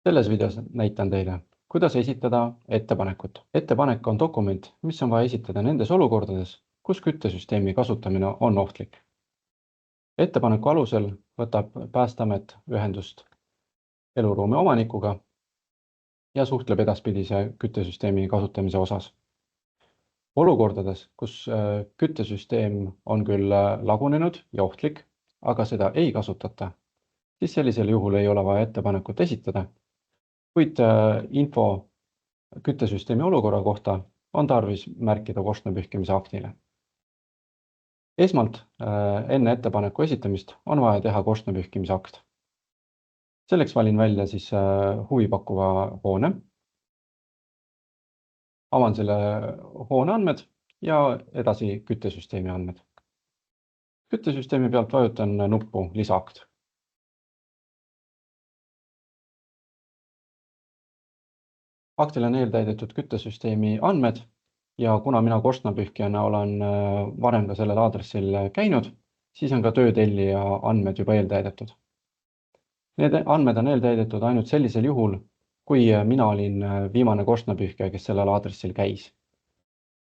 Selles videos näitan teile, kuidas esitada ettepanekut. Ettepanek on dokument, mis on vaja esitada nendes olukordades, kus küttesüsteemi kasutamine on ohtlik. Ettepaneku alusel võtab Päästeamet ühendust eluruumi omanikuga ja suhtleb edaspidise küttesüsteemi kasutamise osas. Olukordades, kus küttesüsteem on küll lagunenud ja ohtlik, aga seda ei kasutata, siis sellisel juhul ei ole vaja ettepanekut esitada, kuid info küttesüsteemi olukorra kohta on tarvis märkida korstnapühkimise aktile. Esmalt enne ettepaneku esitamist on vaja teha korstnapühkimise akt. Selleks valin välja siis huvipakkuva hoone. Avan selle hoone andmed ja edasi küttesüsteemi andmed. Küttesüsteemi pealt vajutan nuppu lisaakt. Aktile on eeltäidetud küttesüsteemi andmed ja kuna mina korstnapühkijana olen varem ka sellel aadressil käinud, siis on ka töötellija andmed juba eeltäidetud. Need andmed on eeltäidetud ainult sellisel juhul, kui mina olin viimane korstnapühkija, kes sellel aadressil käis.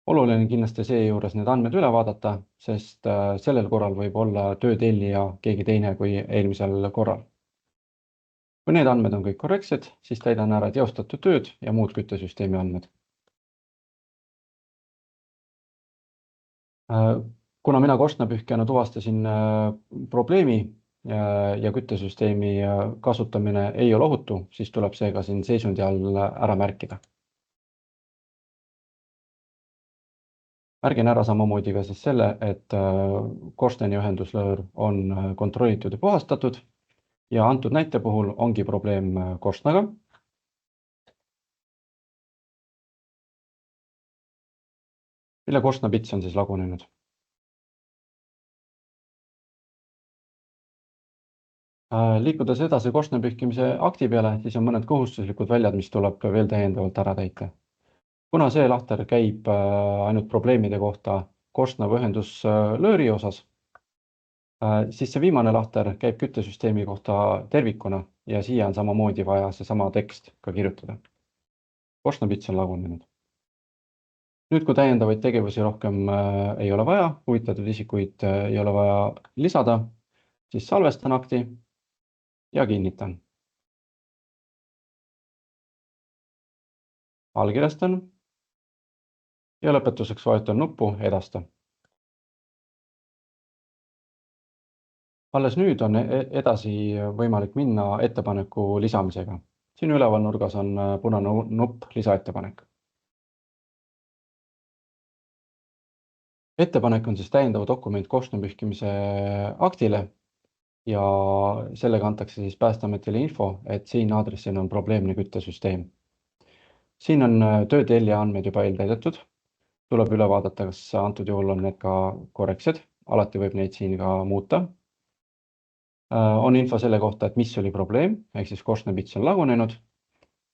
Oluline on kindlasti seejuures need andmed üle vaadata, sest sellel korral võib olla töötellija keegi teine kui eelmisel korral. Kui need andmed on kõik korrektsed, siis täidan ära teostatud tööd ja muud küttesüsteemi andmed. Kuna mina korstnapühkijana tuvastasin probleemi ja küttesüsteemi kasutamine ei ole ohutu, siis tuleb seega siin seisundi all ära märkida. Märgin ära samamoodi ka siis selle, et korsteni ühenduslöör on kontrollitud ja puhastatud ja antud näite puhul ongi probleem korstnaga. Mille korstnapits on siis lagunenud. Liikudes edasi korstnapühkimise akti peale, siis on mõned kohustuslikud väljad, mis tuleb veel täiendavalt ära täita. Kuna see lahter käib ainult probleemide kohta korstnaga ühenduslööri osas, siis see viimane lahter käib küttesüsteemi kohta tervikuna ja siia on samamoodi vaja seesama tekst ka kirjutada. Korstnapits on lagunenud. Nüüd, kui täiendavaid tegevusi rohkem ei ole vaja, huvitatud isikuid ei ole vaja lisada, siis salvestan akti ja kinnitan. Allkirjastan ja lõpetuseks vajutan nuppu edasta. Alles nüüd on edasi võimalik minna ettepaneku lisamisega. Siin üleval nurgas on punane nupp lisaettepanek. Ettepanek on siis täiendava dokument korstnapühkimise aktile ja sellega antakse siis Päästeametile info, et siin aadressil on probleemne küttesüsteem. Siin on töötellija andmed juba eeltäidetud. Tuleb üle vaadata, kas antud juhul on need ka korrektsed. Alati võib neid siin ka muuta. On info selle kohta, et mis oli probleem, ehk siis korstnapits on lagunenud.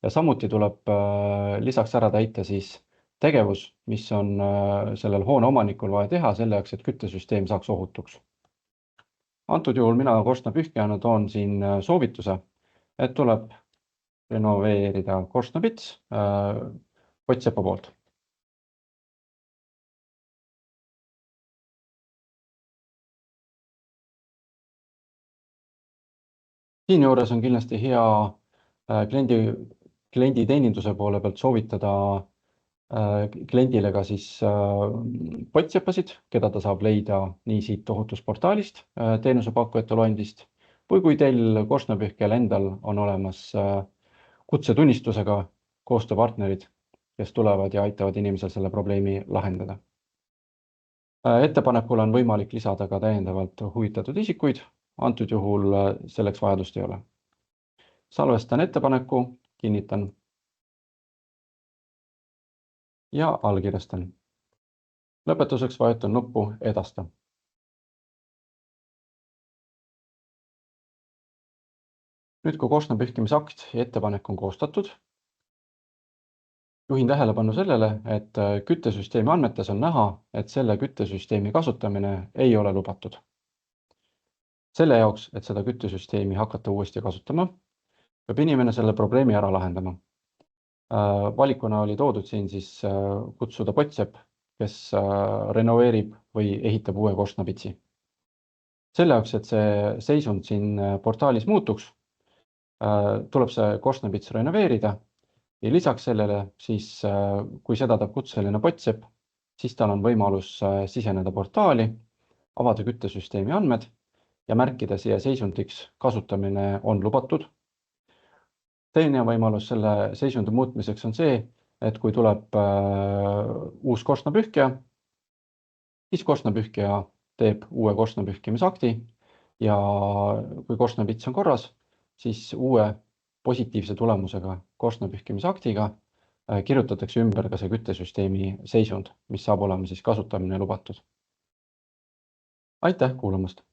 Ja samuti tuleb lisaks ära täita siis tegevus, mis on sellel hoone omanikul vaja teha selle jaoks, et küttesüsteem saaks ohutuks. Antud juhul mina korstnapühkijana toon siin soovituse, et tuleb renoveerida korstnapits Pottsepa poolt. Siin juures on kindlasti hea kliendi teeninduse poole pealt soovitada kliendile ka siis Pottsepasid, keda ta saab leida nii siit ohutusportaalist, teenusepakkujate loendist, või kui teil korstnapühkijal endal on olemas kutsetunnistusega koostööpartnerid, kes tulevad ja aitavad inimesel selle probleemi lahendada. Ettepanekul on võimalik lisada ka täiendavalt huvitatud isikuid, antud juhul selleks vajadust ei ole. Salvestan ettepaneku, kinnitan ja allkirjastan. Lõpetuseks vajutan nuppu edasta. Nüüd, kui korstnapühkimise akt ja ettepanek on koostatud, juhin tähelepanu sellele, et küttesüsteemi andmetes on näha, et selle küttesüsteemi kasutamine ei ole lubatud. Selle jaoks, et seda küttesüsteemi hakata uuesti kasutama, peab inimene selle probleemi ära lahendama. Valikuna oli toodud siin siis kutsuda Potsepp, kes renoveerib või ehitab uue korstnapitsi. Selle jaoks, et see seisund siin portaalis muutuks, tuleb see korstnapits renoveerida ja lisaks sellele siis, kui seda teeb kutseline Potsepp, siis tal on võimalus siseneda portaali, avada küttesüsteemi andmed ja märkida siia seisundiks kasutamine on lubatud. Teine võimalus selle seisundi muutmiseks on see, et kui tuleb uus korstnapühkija, siis korstnapühkija teeb uue korstnapühkimisakti ja kui korstnapits on korras, siis uue positiivse tulemusega korstnapühkimisaktiga kirjutatakse ümber ka see küttesüsteemi seisund, mis saab olema siis kasutamine lubatud. Aitäh kuulamast!